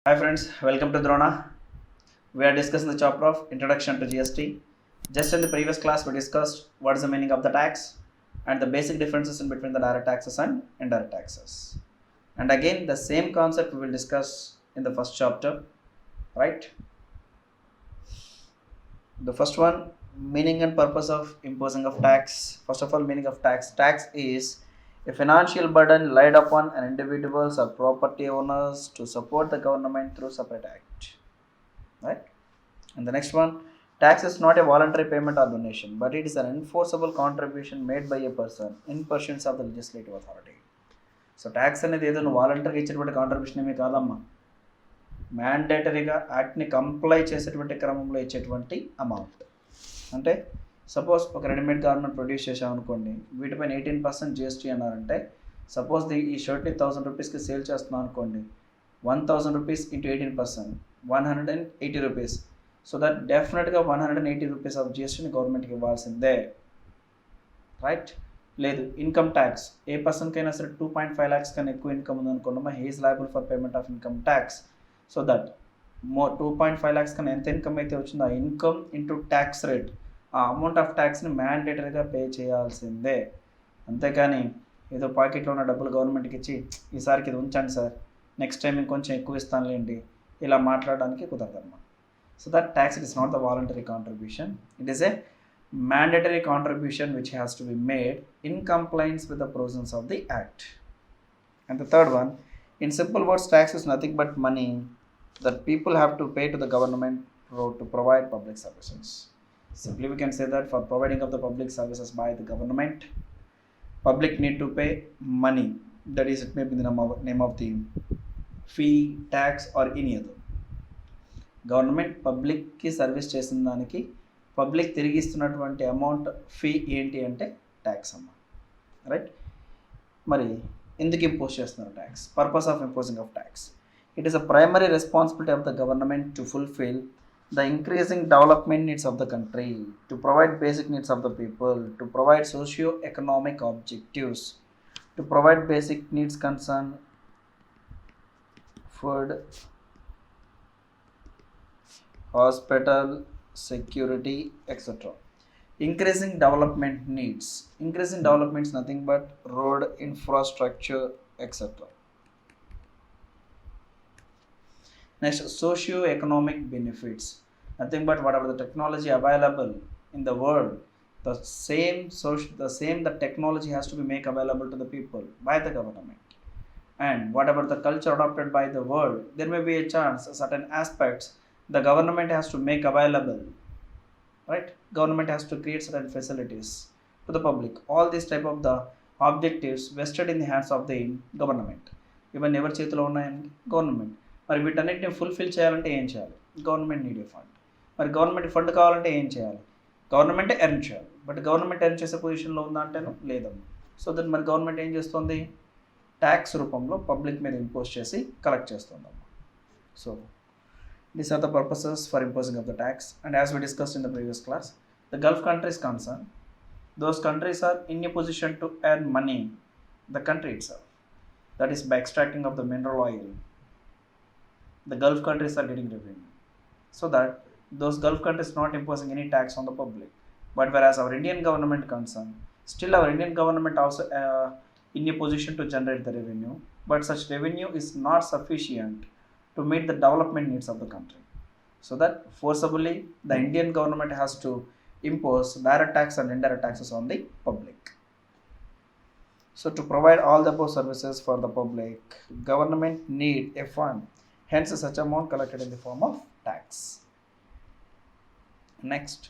Hi friends, welcome to Drona. We are discussing the chapter of Introduction to GST. Just in the previous class, we discussed what is the meaning of the tax and the basic differences in between the direct taxes and indirect taxes. And again, the same concept we will discuss in the first chapter, right? The first one, meaning and purpose of imposing of tax. First of all, meaning of tax. Tax is a financial burden laid upon an individuals or property owners to support the government through separate act, right? And the next one, tax is not a voluntary payment or donation, but it is an enforceable contribution made by a person in pursuance of the legislative authority. So tax అనేది ఏదో నువ్వు వాలంటరీగా ఇచ్చేటువంటి contribution ఏమీ కాదమ్మా, మ్యాండేటరీగా యాక్ట్ని comply చేసేటువంటి క్రమంలో ఇచ్చేటువంటి అమౌంట్. అంటే సపోజ్ ఒక రెడీమేడ్ గార్మెంట్ ప్రొడ్యూస్ చేసామనుకోండి, వీటిపైన 18% జిఎస్టీ అన్నారంటే, సపోజ్ ఈ షర్ట్ని 1000 రూపీస్కి సేల్ చేస్తున్నాం అనుకోండి, 1000 rupees into 18%, 180 rupees. So that డెఫినెట్గా 180 రూపీస్ ఆఫ్ జిఎస్టీని గవర్నమెంట్కి ఇవ్వాల్సిందే, రైట్? లేదు, ఇన్కమ్ ట్యాక్స్ ఏ పర్సన్కైనా సరే 2.5 lakhs కన్నా ఎక్కువ ఇన్కమ్ ఉందనుకున్నామా, he is liable for payment of income tax. So that 2.5 lakhs కన్నా ఎంత ఇన్కమ్ అయితే వచ్చిందో ఆ ఇన్కమ్ ఇంటూ ట్యాక్స్ రేట్, ఆ అమౌంట్ ఆఫ్ ట్యాక్స్ని మ్యాండేటరీగా పే చేయాల్సిందే. అంతేకాని ఏదో పాకెట్లో ఉన్న డబ్బులు గవర్నమెంట్కి ఇచ్చి ఈసారికి ఇది ఉంచండి సార్, నెక్స్ట్ టైం ఇంకొంచెం ఎక్కువ ఇస్తానులేండి, ఇలా మాట్లాడడానికి కుదరదు అన్నమాట. So that tax is not the voluntary contribution. It is a mandatory contribution which has to be made in compliance with the provisions of the Act. And the third one, in simple words, tax is nothing but money that people have to pay to the government to provide public services. Simply we can say that for providing of the public services by the government, public need to pay money. That is, it may be the name of the fee, tax or any other. Government పబ్లిక్కి service చేసిన దానికి public తిరిగి ఇస్తున్నటువంటి amount fee ఏంటి అంటే tax అమ్మ, right? మరి ఎందుకు ఇంపోజ్ చేస్తున్నారు tax? Purpose of imposing of tax, it is a primary responsibility of the government to fulfil the increasing development needs of the country, to provide basic needs of the people, to provide socio economic objectives, to provide basic needs concern food, hospital, security, etc. Increasing development needs. Increasing development is nothing but road, infrastructure, etc. Next, socio-economic benefits. Nothing but whatever the technology available in the world, the same the technology has to be made available to the people by the government. And whatever the culture adopted by the world, there may be a chance certain aspects the government has to make available, right? Government has to create certain facilities to the public. All these type of the objectives vested in the hands of the government. ఇవన్నీ ఎవరి చేతిలో ఉన్నాయండి? Government. మరి వీటన్నిటిని fulfil చేయాలంటే ఏం చేయాలి? Government need a fund. మరి గవర్నమెంట్ ఫండ్ కావాలంటే ఏం చేయాలి? గవర్నమెంటే ఎర్న్ చేయాలి. బట్ గవర్నమెంట్ ఎర్న్ చేసే పొజిషన్లో ఉందా అంటేను లేదమ్మా. సో దట్ మరి గవర్నమెంట్ ఏం చేస్తుంది? ట్యాక్స్ రూపంలో పబ్లిక్ మీద ఇంపోజ్ చేసి కలెక్ట్ చేస్తుందమ్మా. So these are the purposes for imposing of the tax. And as we discussed in the previous class, the Gulf countries concerned, those countries are in a position to earn money, the country itself. That is by extracting of the mineral oil. The Gulf countries are getting revenue. So that those Gulf countries not imposing any tax on the public. But whereas our Indian government concerned, still our Indian government also in a position to generate the revenue. But such revenue is not sufficient to meet the development needs of the country. So that forcibly the Indian government has to impose direct tax and indirect taxes on the public. So to provide all the above services for the public, government need a fund. Hence such amount collected in the form of tax. Next,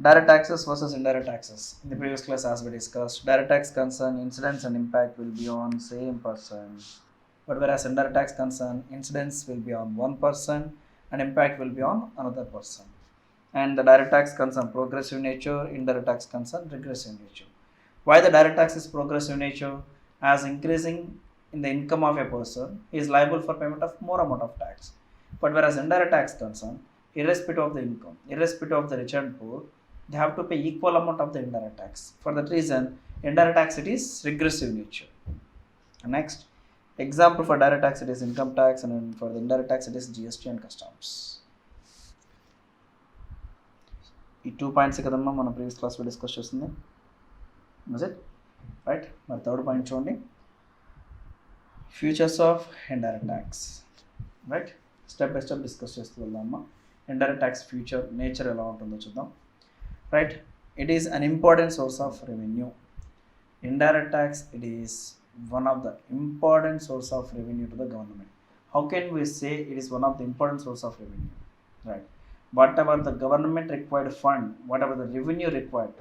direct taxes versus indirect taxes. In the previous class, as we discussed, direct tax concern incidence and impact will be on same person, but whereas indirect tax concern incidence will be on one person and impact will be on another person. And the direct tax concern progressive nature, indirect tax concern regressive nature. Why the direct tax is progressive nature? As increasing in the income of a person, he is liable for payment of more amount of tax. But whereas indirect tax concern, irrespective of the income, irrespective of the rich and poor, they have to pay equal amount of the indirect tax. For that reason, indirect tax it is regressive nature. Next, Example for direct tax it is income tax, and for the indirect tax it is GST and customs. ఈ 2 points కదమ్మా మనం previous క్లాస్లో discuss చేస్తుంది. Is it right? మరి third point చూడండి, features of indirect tax. Right, step by step discuss చేస్తూ వెళ్దామమ్మా. Indirect tax future nature ఎలా ఉంటుందో చూద్దాం. Right, it is an important source of revenue. Indirect tax, it is one of the important source of revenue to the government. How can we say it is one of the important source of revenue? Right, whatever the government required fund, whatever the revenue required,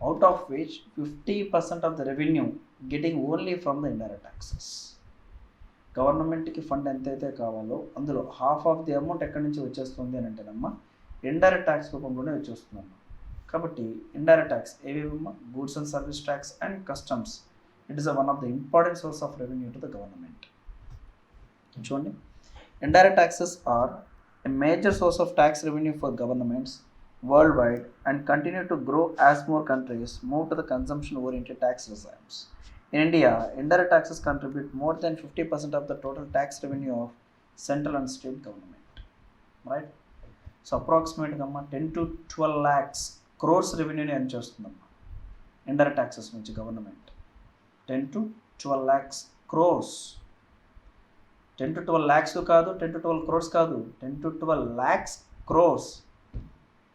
out of which 50% of the revenue getting only from the indirect taxes. గవర్నమెంట్కి fund ఎంతైతే కావాలో అందులో half of the amount ఎక్కడి నుంచి వచ్చేస్తుంది అని అంటేనమ్మా indirect tax రూపంలోనే వచ్చేస్తుందమ్మా. కాబట్టి ఇండైరెక్ట్ ట్యాక్స్ ఏవేమమ్మా? Goods and service tax and customs. It is one of the important source of revenue to the government. చూడండి, indirect taxes are a major source of tax revenue for governments worldwide and continue to grow as more countries move to the consumption-oriented tax regimes. In India, indirect taxes contribute more than 50% of the total tax revenue of central and state government. Right? So approximately 10 to 12 lakhs crores revenue ni earn chestundamma indirect taxes nunchi government. 10 to 12 lakhs crores. 10 to 12 lakhs కాదు, 10 to 12 crores కాదు, 10 to 12 lakhs crores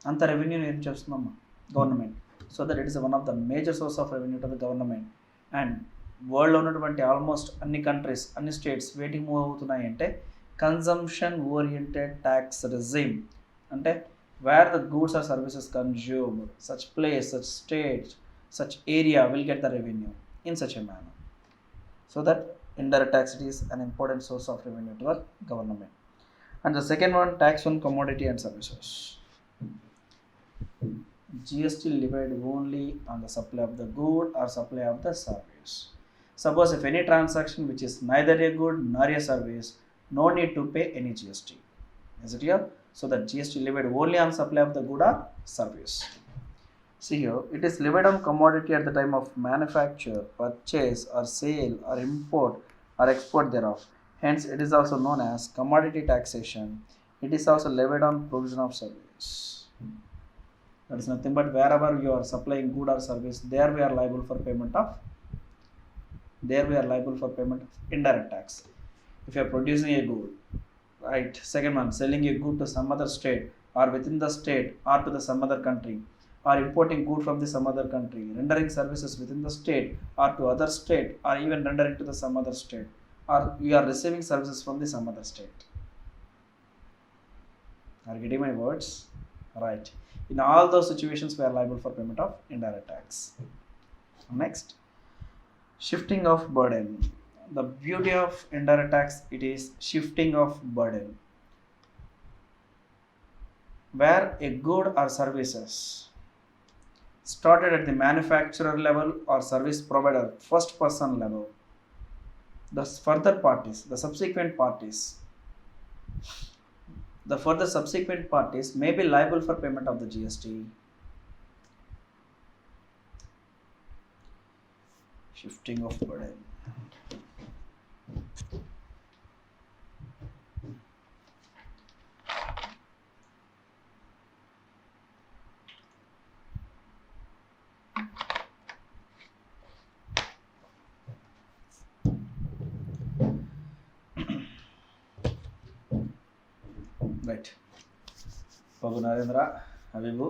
అంత రెవెన్యూని ఏం చేస్తుందమ్మా government. So that it is one of the major source of revenue to the government. And వరల్డ్లో ఉన్నటువంటి almost అన్ని countries, అన్ని స్టేట్స్ వేటికి మూవ్ అవుతున్నాయి అంటే కన్జంప్షన్ ఓరియంటెడ్ ట్యాక్స్ రెజిమ్. అంటే where the goods or services consumed, such place, such state, such area will get the revenue in such a manner. So that indirect tax is an important source of revenue to the government. And the second one, tax on commodity and services. GST levied only on the supply of the good or supply of the service. Suppose if any transaction which is neither a good nor a service, no need to pay any GST. Is it here? So that GST levied only on supply of the good or service. See here, it is levied on commodity at the time of manufacture, purchase or sale or import or export thereof. Hence, it is also known as commodity taxation. It is also levied on provision of service. That is nothing but wherever you are supplying good or service, there we are liable for payment of indirect tax. If you are producing a good, right? Second one, selling a good to some other state or within the state or to the some other country, or importing good from the some other country, rendering services within the state or to other state, or even rendering to the some other state, or you are receiving services from the some other state. Are you getting my words? Right. In all those situations, we are liable for payment of indirect tax. Next, shifting of burden. The beauty of indirect tax, it is shifting of burden. Where a good or services started at the manufacturer level or service provider first person level, the further subsequent parties may be liable for payment of the GST. Shifting of burden. Right, పగు Narendra, Habib,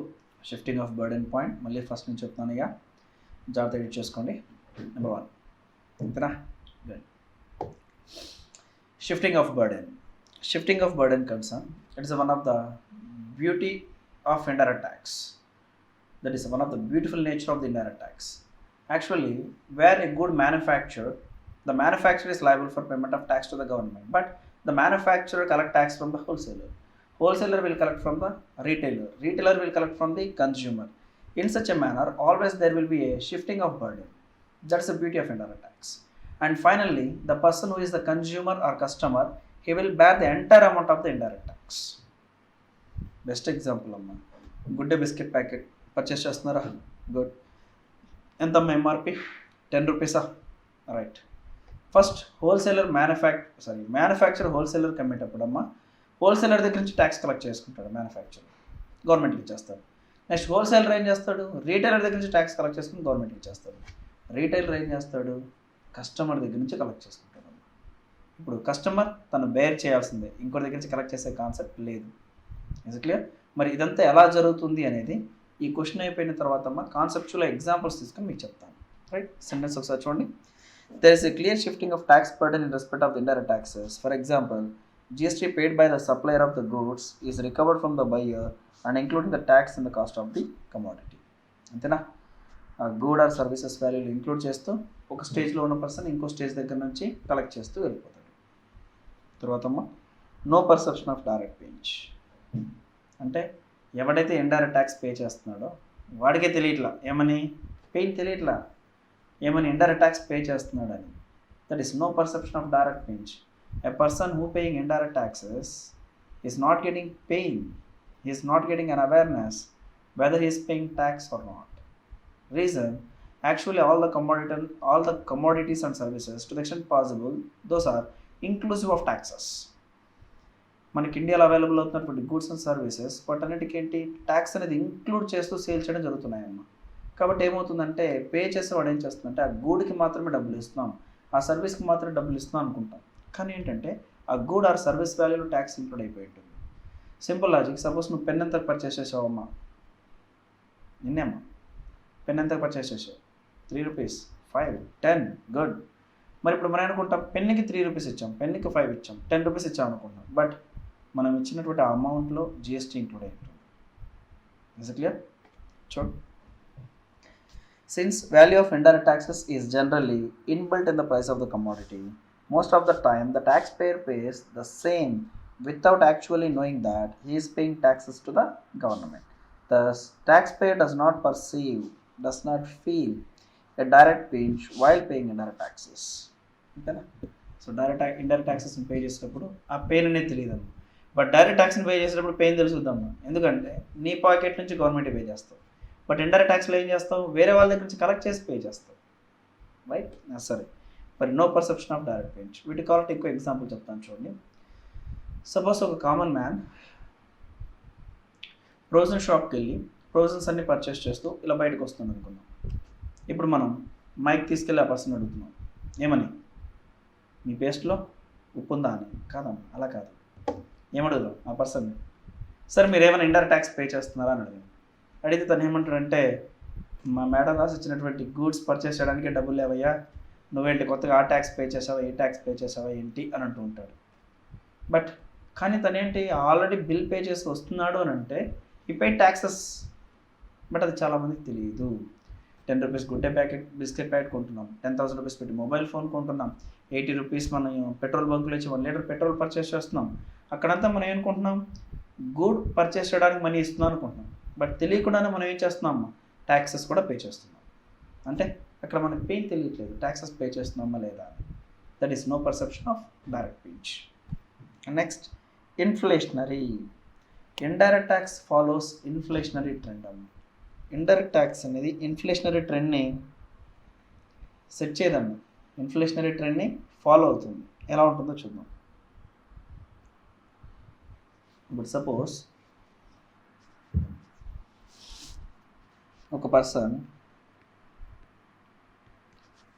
shifting of burden point మళ్ళీ first నుంచి చెప్తాను. ఇక జాగ్రత్తగా use చేసుకోండి. Number 1 అంతేనా? Shifting of burden concern, it is one of the beauty of indirect tax. That is one of the beautiful nature of the indirect tax. Actually, where a good manufacturer, the manufacturer is liable for payment of tax to the government, but the manufacturer collect tax from the wholesaler. Wholesaler will collect from the retailer. Retailer will collect from the consumer. In such a manner, always there will be a shifting of burden. That's the beauty of indirect tax. And finally, the person who is the consumer or customer, he will bear the entire amount of the indirect tax. Best example, amma. Good day biscuit packet purchase chestunara. Good. ఎంత MRP 10 రూపీసా? Right. First manufacture హోల్సేలర్కి అమ్మేటప్పుడు అమ్మ wholesaler దగ్గర నుంచి tax collect చేసుకుంటాడు manufacture, గవర్నమెంట్కి ఇచ్చేస్తాడు. Next wholesaler ఏం చేస్తాడు, రీటైలర్ దగ్గర నుంచి ట్యాక్స్ కలెక్ట్ చేసుకుని గవర్నమెంట్కి ఇచ్చేస్తాడు. రీటైలర్ ఏం చేస్తాడు, కస్టమర్ దగ్గర నుంచి కలెక్ట్ చేసుకుంటాడు. ఇప్పుడు కస్టమర్ తను బేర్ చేయాల్సిందే, ఇంకోటి దగ్గర నుంచి కలెక్ట్ చేసే కాన్సెప్ట్ లేదు. Is clear? మరి ఇదంతా ఎలా జరుగుతుంది అనేది ఈ క్వశ్చన్ అయిపోయిన తర్వాత అమ్మ కాన్సెప్చువల్ ఎగ్జాంపుల్స్ తీసుకొని మీకు చెప్తాను. రైట్, సెంటెన్స్ ఒకసారి చూడండి. There is a clear shifting of tax burden in respect of the indirect taxes. For example, GST paid by the supplier of the goods is recovered from the buyer and including the tax in the cost of the commodity. అంతేనా? ఆ గూడ్ or services వాల్యూలు include చేస్తూ ఒక స్టేజ్లో ఉన్న person ఇంకో stage దగ్గర నుంచి collect చేస్తూ వెళ్ళిపోతాడు. తర్వాత no perception of direct paying, అంటే ఎవడైతే ఇండైరెక్ట్ ట్యాక్స్ పే చేస్తున్నాడో వాడికే తెలియట్లా ఏమని పెయిన్ తెలియట్లా ఏమని ఇండైరెక్ట్ ట్యాక్స్ పే చేస్తున్నాడని. That is no perception of direct paying. A person who paying indirect taxes is not getting pain, he is not getting an awareness whether he is paying tax or not. Reason, actually all the commodities and services to the extent possible, those are inclusive of taxes. మనకి ఇండియాలో available అవుతున్నటువంటి goods and services వాటన్నిటికి ఏంటి tax అనేది include చేస్తూ sale చేయడం జరుగుతున్నాయమ్మ. కాబట్టి ఏమవుతుందంటే పే చేసేవాడు ఏం చేస్తుందంటే ఆ గూడ్కి మాత్రమే డబ్బులు ఇస్తున్నాం, ఆ సర్వీస్కి మాత్రమే డబ్బులు ఇస్తున్నాం అనుకుంటాం. కానీ ఏంటంటే ఆ గూడ్ ఆర్ సర్వీస్ వాల్యూలో ట్యాక్స్ ఇంక్లూడ్ అయిపోయి ఉంటుంది. సింపుల్ లాజిక్, సపోజ్ నువ్వు పెన్ ఎంత పర్చేస్ చేసావమ్మా, నిన్నేమ్మా పెన్ ఎంత పర్చేస్ చేసావు, 3 రూపీస్, 5, 10, గుడ్. మరి ఇప్పుడు మనం అనుకుంటాం పెన్నుకి 3 రూపీస్ ఇచ్చాం, పెన్నుకి 5 ఇచ్చాం, 10 రూపీస్ ఇచ్చాం అనుకుంటాం. బట్ మనం ఇచ్చినటువంటి ఆ అమౌంట్లో జిఎస్టీ ఇంక్లూడ్ అయి ఉంటుంది. Is it clear? చూడు, since value of indirect taxes is generally inbuilt in the price of the commodity, most of the time the taxpayer pays the same without actually knowing that he is paying taxes to the government. Thus, taxpayer does not feel a direct pinch while paying indirect taxes. Okay? So indirect taxes pay చేసేటప్పుడు ఆ pain అనేది తెలియదమ్మా. But direct ట్యాక్స్ని pay చేసేటప్పుడు pain తెలుసుద్దామా, ఎందుకంటే నీ pocket నుంచి government pay చేస్తావు. But indirect ట్యాక్స్లో ఏం చేస్తావు, వేరే వాళ్ళ దగ్గర నుంచి కలెక్ట్ చేసి పే చేస్తావు. రైట్, సరే. మరి no perception of direct paying, వీటి కావాలంటే ఎక్కువ ఎగ్జాంపుల్ చెప్తాను చూడండి. సపోజ్ ఒక కామన్ మ్యాన్ ప్రొవిజన్ షాప్కి వెళ్ళి ప్రొవిజన్స్ అన్ని పర్చేస్ చేస్తూ ఇలా బయటకు వస్తుంది అనుకున్నాం. ఇప్పుడు మనం మైక్ తీసుకెళ్ళి ఆ పర్సన్ అడుగుతున్నాం, ఏమని, మీ పేస్ట్లో ఉప్పు ఉందా అని. కాదమ్మా, అలా కాదు. ఏమడుగుదాం ఆ పర్సన్ని, సార్ మీరు ఏమైనా ఇండైరెక్ట్ ట్యాక్స్ పే చేస్తున్నారా అని అడిగాను. అడిగితే తను ఏమంటాడంటే, మా మేడం రాసి ఇచ్చినటువంటి గూడ్స్ పర్చేస్ చేయడానికి డబ్బులు లేవయ్యా, నువ్వేంటి కొత్తగా ఆ ట్యాక్స్ పే చేసావా, ఏ ట్యాక్స్ పే చేసావా ఏంటి అని అంటూ ఉంటాడు. బట్ కానీ తనేంటి ఆల్రెడీ బిల్ పే చేసి వస్తున్నాడు అని అంటే ఈ పే ట్యాక్సెస్. బట్ అది చాలామందికి తెలియదు. 10 రూపీస్ గుడ్డే ప్యాకెట్ బిస్కెట్ ప్యాకెట్ కొంటున్నాం, 10,000 రూపీస్ పెట్టి మొబైల్ ఫోన్ కొంటున్నాం, 80 రూపీస్ మనం పెట్రోల్ బంకులో ఇచ్చి 1 లీటర్ పెట్రోల్ పర్చేస్ చేస్తున్నాం. అక్కడంతా మనం ఏమనుకుంటున్నాం, గూడ్ పర్చేస్ చేయడానికి మనీ ఇస్తున్నాం అనుకుంటున్నాం. బట్ తెలియకుండానే మనం ఏం చేస్తున్నాం, ట్యాక్సెస్ కూడా పే చేస్తున్నాం. అంటే అక్కడ మనకి పెయిన్ తెలియట్లేదు, ట్యాక్సెస్ పే చేస్తున్నామా లేదా. That is no perception of direct paying. Next, inflationary. Indirect tax follows inflationary trend అమ్మ. ఇండైరెక్ట్ ట్యాక్స్ అనేది ఇన్ఫ్లేషనరీ ట్రెండ్ని సెట్ చేయదమ్మా, ఇన్ఫ్లేషనరీ ట్రెండ్ని ఫాలో అవుతుంది. ఎలా ఉంటుందో చూద్దాం. ఇప్పుడు సపోజ్ ఒక పర్సన్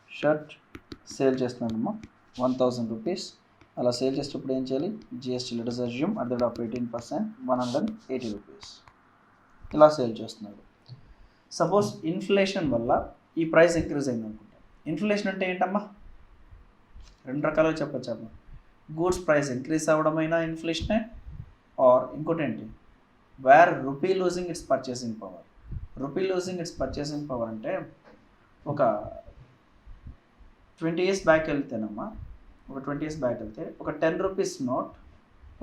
షర్ట్ సేల్ చేస్తున్నాడమ్మా, 1000 రూపీస్. అలా సేల్ చేసేటప్పుడు ఏం చేయాలి, GST letters assume at the rate of 18%, 180 rupees ఇలా సేల్ చేస్తున్నాడు. సపోజ్ ఇన్ఫ్లేషన్ వల్ల ఈ ప్రైస్ ఇంక్రీజ్ అయింది అనుకుంటాం. ఇన్ఫ్లేషన్ అంటే ఏంటమ్మా, 2 రకాలుగా చెప్పొచ్చమ్మా. గూడ్స్ ప్రైస్ ఇంక్రీజ్ అవ్వడమైనా ఇన్ఫ్లేషనే, ఆర్ ఇంకోటి ఏంటి, where rupee losing its purchasing power. Rupee losing its purchasing power అంటే ఒక 20 years బ్యాక్ వెళ్తేనమ్మా, ఒక 20 years బ్యాక్ వెళ్తే ఒక 10 రూపీస్ నోట్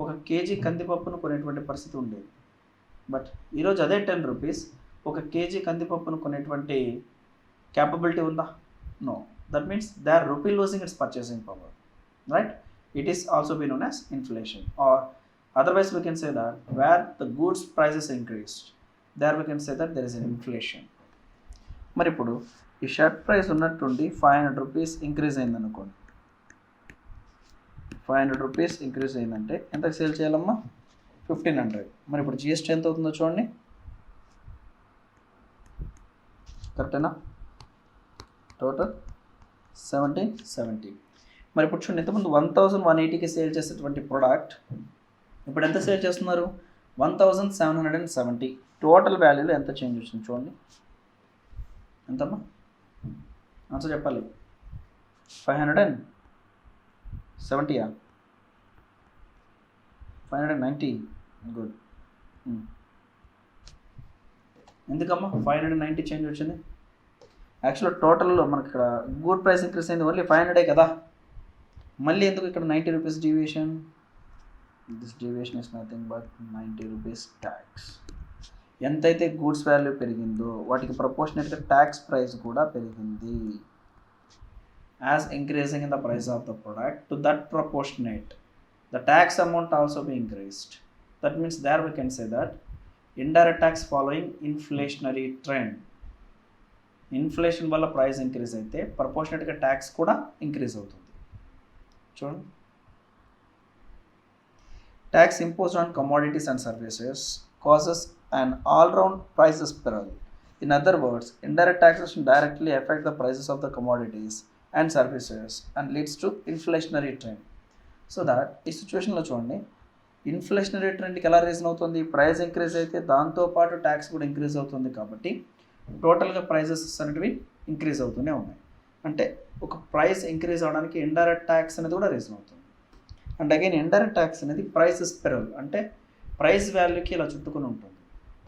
ఒక కేజీ కందిపప్పును కొనేటువంటి పరిస్థితి ఉండేది. బట్ ఈరోజు అదే 10 రూపీస్ ఒక కేజీ కందిపప్పును కొనేటువంటి క్యాపబిలిటీ ఉందా? No. That means they are rupee losing its purchasing power. Right, it is also be known as inflation, or otherwise we can say that where the goods prices increased, there we can say that there is an inflation. మరి ఇప్పుడు ఈ shirt price ఉన్నట్టుండి 500 rupees increase అయింది అనుకోండి. Rupees increase అయిందంటే ఎంతకు sale చేయాలమ్మా? 1500. మరి ఇప్పుడు జిఎస్టీ ఎంత అవుతుందో చూడండి. కరెక్టేనా? టోటల్ 1770. మరి ఇప్పుడు చూడండి, ఇంతకుముందు 1180కి సేల్ చేసేటువంటి ప్రోడక్ట్ ఇప్పుడు ఎంత సేల్ చేస్తున్నారు? 1770. టోటల్ వాల్యూలో ఎంత చేంజ్ వచ్చింది చూడండి. ఎంతమ్మా? ఆన్సర్ చెప్పాలి. 570యా? 590. గుడ్. ఎందుకమ్మా 590 చేంజ్ వచ్చింది? యాక్చువల్గా టోటల్లో మనకి ఇక్కడ గూడ్ ప్రైస్ ఇంక్రీస్ అయింది ఓన్లీ 500 కదా. మళ్ళీ ఎందుకు ఇక్కడ 90 rupees deviation? This deviation is nothing but 90 rupees tax. ఎంతైతే గూడ్స్ వాల్యూ పెరిగిందో వాటికి ప్రపోర్షనేట్గా ట్యాక్స్ ప్రైస్ కూడా పెరిగింది. As increasing in the price of the product to that proportionate the tax amount also be increased. That means there we can say that indirect tax following inflationary trend. Inflation వల్ల price increase అయితే ప్రపోర్షనేట్గా tax కూడా increase అవుతుంది. చూడండి, tax imposed on commodities and services causes an all-round price spiral. In other words, indirect taxation directly affect the prices of the commodities and services and leads to inflationary trend. So that ఈ సిచ్యువేషన్లో చూడండి, inflationary ట్రెండ్కి ఎలా reason అవుతుంది? Price increase అయితే దాంతోపాటు tax కూడా increase అవుతుంది. కాబట్టి టోటల్గా ప్రైజెస్ అనేటివి ఇంక్రీజ్ అవుతూనే ఉన్నాయి. అంటే ఒక ప్రైస్ ఇంక్రీజ్ అవ్వడానికి ఇండైరెక్ట్ ట్యాక్స్ అనేది కూడా రీజన్ అవుతుంది. అండ్ అగైన్ ఇండైరెక్ట్ ట్యాక్స్ అనేది ప్రైస్ స్పిరల్, అంటే ప్రైస్ వాల్యూకి ఇలా చుట్టుకుని ఉంటుంది.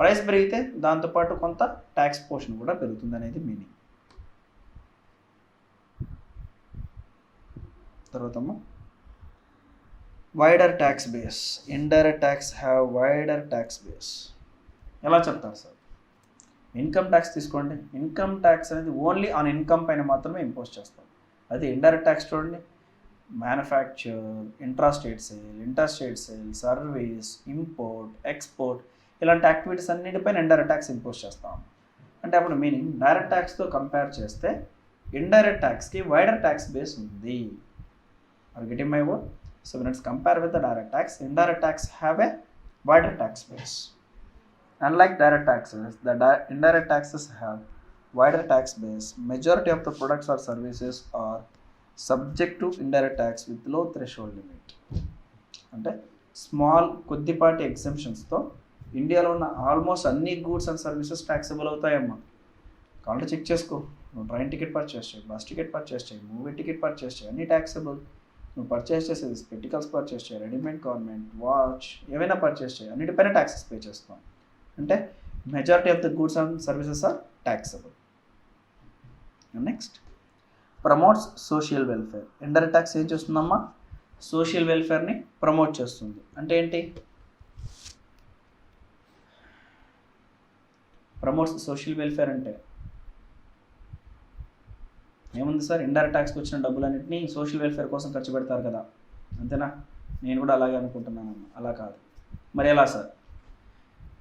ప్రైస్ పెరిగితే దాంతోపాటు కొంత ట్యాక్స్ పోర్షన్ కూడా పెరుగుతుంది అనేది మీనింగ్. తర్వాత wider tax base. Indirect tax have wider tax base. ఎలా చెప్తారు సార్? ఇన్కమ్ ట్యాక్స్ తీసుకోండి. ఇన్కమ్ ట్యాక్స్ అనేది ఓన్లీ ఆన్ ఇన్కమ్ పైన మాత్రమే ఇంపోజ్ చేస్తాం. అదే ఇండైరెక్ట్ ట్యాక్స్ చూడండి, manufacture, intrastate sale, service, import, export ఇలాంటి యాక్టివిటీస్ అన్నిటిపైన ఇండైరెక్ట్ ట్యాక్స్ ఇంపోజ్ చేస్తాం. అంటే అప్పుడు మీనింగ్ డైరెక్ట్ ట్యాక్స్తో కంపేర్ చేస్తే ఇండైరెక్ట్ ట్యాక్స్కి వైడర్ ట్యాక్స్ బేస్ ఉంది. Are getting my word? So when it's compared with the direct tax, indirect tax have a wider tax base. Unlike direct taxes, the indirect taxes have wider tax base. Majority of the products or services are subject to indirect tax with low threshold limit. అంటే small కొద్దిపాటి ఎగ్జంప్షన్స్తో ఇండియాలో ఉన్న almost అన్ని goods and services taxable అవుతాయమ్మా. కాబట్టి check చేసుకో. నువ్వు ట్రైన్ టికెట్ పర్చేస్ చేయి, బస్ టికెట్ పర్చేస్ చేయి, మూవీ టికెట్ పర్చేస్ చేయి, అన్ని ట్యాక్సబుల్. నువ్వు పర్చేస్ చేసేది స్పెటికల్స్ పర్చేస్ చేయి, రెడీమేడ్ గవర్నమెంట్, వాచ్ ఏవైనా పర్చేస్ చేయి, అన్నిటిపైన ట్యాక్సెస్ పే చేస్తాం. అంటే majority of the goods and services are taxable. Next, promotes social welfare. Indirect tax ఏం చేస్తుందమ్మా? సోషల్ వెల్ఫేర్ని ప్రమోట్ చేస్తుంది. అంటే ఏంటి? ప్రమోట్స్ సోషల్ వెల్ఫేర్ అంటే ఏముంది సార్? ఇండైరెక్ట్ ట్యాక్స్కి వచ్చిన డబ్బులన్నింటినీ సోషల్ వెల్ఫేర్ కోసం ఖర్చు పెడతారు కదా, అంతేనా? నేను కూడా అలాగే అనుకుంటున్నాను. అలా కాదు. మరి ఎలా సార్?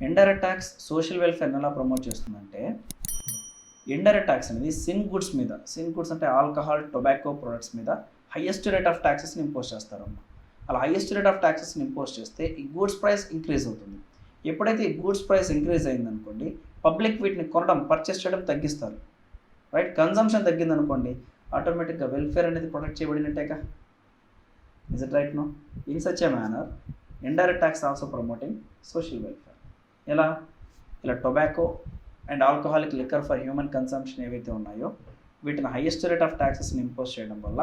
ఇండైరెక్ట్ ట్యాక్స్ సోషల్ వెల్ఫేర్ని ఎలా ప్రమోట్ చేస్తుందంటే, ఇండైరెక్ట్ ట్యాక్స్ అనేది సిన్ గుడ్స్ మీద, సిన్ గుడ్స్ అంటే ఆల్కహాల్, టొబాకో ప్రొడక్ట్స్ మీద హైయెస్ట్ రేట్ ఆఫ్ ట్యాక్సెస్ని ఇంపోజ్ చేస్తారమ్మా. అలా హైయెస్ట్ రేట్ ఆఫ్ ట్యాక్సెస్ని ఇంపోజ్ చేస్తే ఈ గూడ్స్ ప్రైస్ ఇంక్రీజ్ అవుతుంది. ఎప్పుడైతే ఈ గూడ్స్ ప్రైస్ ఇంక్రీజ్ అయిందనుకోండి, పబ్లిక్ వీటిని కొనడం, పర్చేస్ చేయడం తగ్గిస్తారు. రైట్? కన్జంప్షన్ తగ్గిందనుకోండి, ఆటోమేటిక్గా వెల్ఫేర్ అనేది ప్రొటెక్ట్ చేయబడినట్టేగా. Is it right? No? In such a manner indirect tax also promoting social welfare. ఎలా? ఇలా tobacco and alcoholic liquor for human consumption ఏవైతే ఉన్నాయో వీటిని హైయెస్ట్ రేట్ ఆఫ్ ట్యాక్సెస్ని ఇంపోజ్ చేయడం వల్ల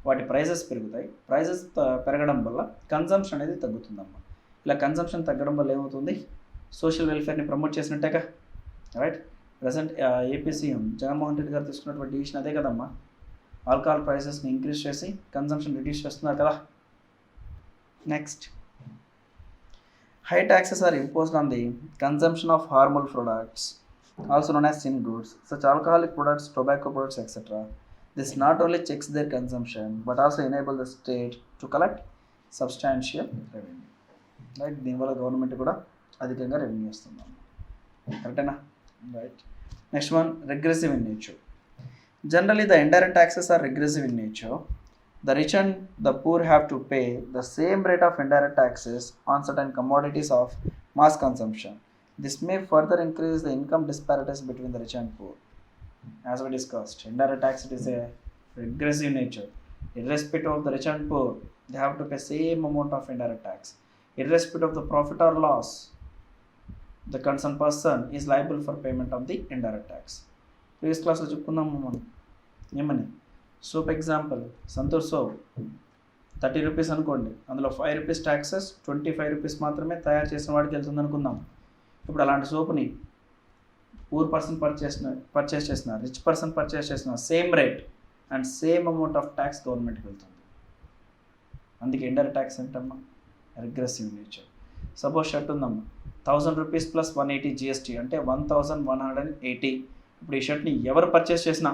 వాటి ప్రైజెస్ పెరుగుతాయి. ప్రైజెస్ పెరగడం వల్ల కన్జంప్షన్ అనేది తగ్గుతుందమ్మా. ఇలా కన్జంప్షన్ తగ్గడం వల్ల ఏమవుతుంది? సోషల్ వెల్ఫేర్ని ప్రమోట్ చేసినట్టేగా. Right? Present AP CM Jaganmohan Reddy గారు తీసుకున్నటువంటి డిసిషన్ అదే కదమ్మా. ఆల్కహాల్ ప్రైసెస్ని ఇంక్రీజ్ చేసి కన్జంప్షన్ రిడ్యూస్ చేస్తున్నారు కదా. Next, high taxes are imposed on the consumption of harmful products also known as sin goods such alcoholic products, tobacco products, etc. This not only checks their consumption but also enable the state to collect substantial revenue. Right? దీనివల్ల government కూడా అధికంగా revenue ఇస్తున్నాం. కరెక్టేనా? Right. Next one, regressive in nature. Generally the indirect taxes are regressive in nature. The rich and the poor have to pay the same rate of indirect taxes on certain commodities of mass consumption. This may further increase the income disparities between the rich and poor. As we discussed, indirect tax it is a regressive nature. Irrespective of the rich and poor, they have to pay same amount of indirect tax. Irrespective of the profit or loss, the concerned person is liable for payment of the indirect tax. Previous క్లాస్లో చెప్పుకున్నాము మనం ఏమని, soap example, Santoor soap 30 rupees అనుకోండి, అందులో 5 rupees taxes, 25 rupees మాత్రమే తయారు చేసిన వాడికి వెళ్తుంది అనుకుందాం. ఇప్పుడు అలాంటి సోప్ని పూర్ పర్సన్ పర్చేస్ చేసిన, రిచ్ పర్సన్ పర్చేస్ చేసిన, same rate and same amount of tax గవర్నమెంట్కి వెళ్తుంది. అందుకే ఇండైరెక్ట్ ట్యాక్స్ ఏంటమ్మా, రిగ్రెసివ్ నేచర్. సపోజ్ షర్ట్ ఉందమ్మా, 1000 రూపీస్ ప్లస్ 180 జిఎస్టీ అంటే 1180. ఇప్పుడు ఈ షర్ట్ని ఎవరు పర్చేస్ చేసినా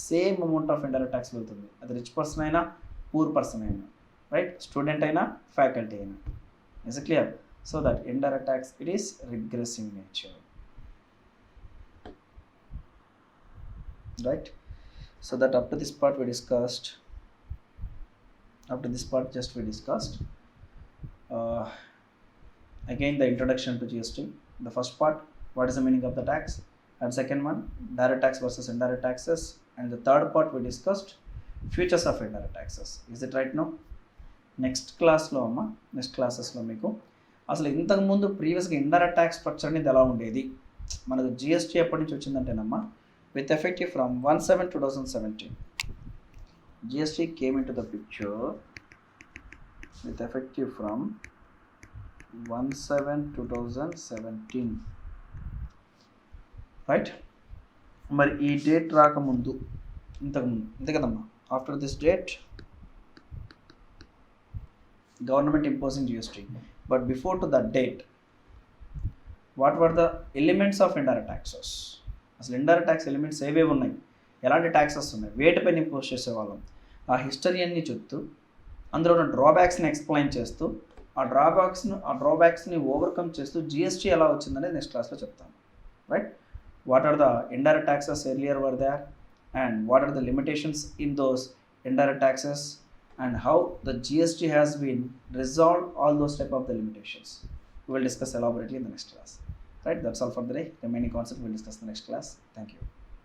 same amount of indirect tax వెళ్తుంది. అది రిచ్ పర్సన్ అయినా, పూర్ పర్సన్ అయినా, రైట్, స్టూడెంట్ అయినా, ఫ్యాకల్టీ అయినా. Is it clear? So that indirect tax it is regressive nature, right? So that up to this part we discussed, again the introduction to GST. The first part, what is the meaning of the tax, and second one, direct tax versus indirect taxes, and the third part we discussed features of indirect taxes. Is it right now? Next క్లాసెస్లో మీకు అసలు ఇంతకుముందు ప్రీవియస్గా indirect tax structure అనేది ఎలా ఉండేది, మనకు GST ఎప్పటి నుంచి వచ్చిందంటేనమ్మా, with effective from 1/7/2017. GST came into the picture with effective from 1/7/2017, right? మరి ఈ డేట్ రాకముందు, ఇంతకుముందు అంతే కదమ్మా, after this date government imposing GST, but before to that date what were the elements of indirect taxes? అసలు indirect tax elements ఏవేవి ఉన్నాయి, ఎలాంటి ట్యాక్సెస్ ఉన్నాయి, వేటిపైన ఇంపోజ్ చేసేవాళ్ళం, ఆ హిస్టరీ అన్ని చెప్తూ, అందులో ఉన్న డ్రాబ్యాక్స్ని ఎక్స్ప్లెయిన్ చేస్తూ, ఆ డ్రాబ్యాక్స్ని ఓవర్కమ్ చేస్తూ జిఎస్టీ ఎలా వచ్చిందనేది నెక్స్ట్ క్లాస్లో చెప్తాను, right? What are the indirect taxes earlier were there, and what are the limitations in those indirect taxes, and how the GST has been resolved all those type of the limitations. We will discuss elaborately in the next class, right? That's all for the day. Remaining concept we will discuss in the next class. Thank you.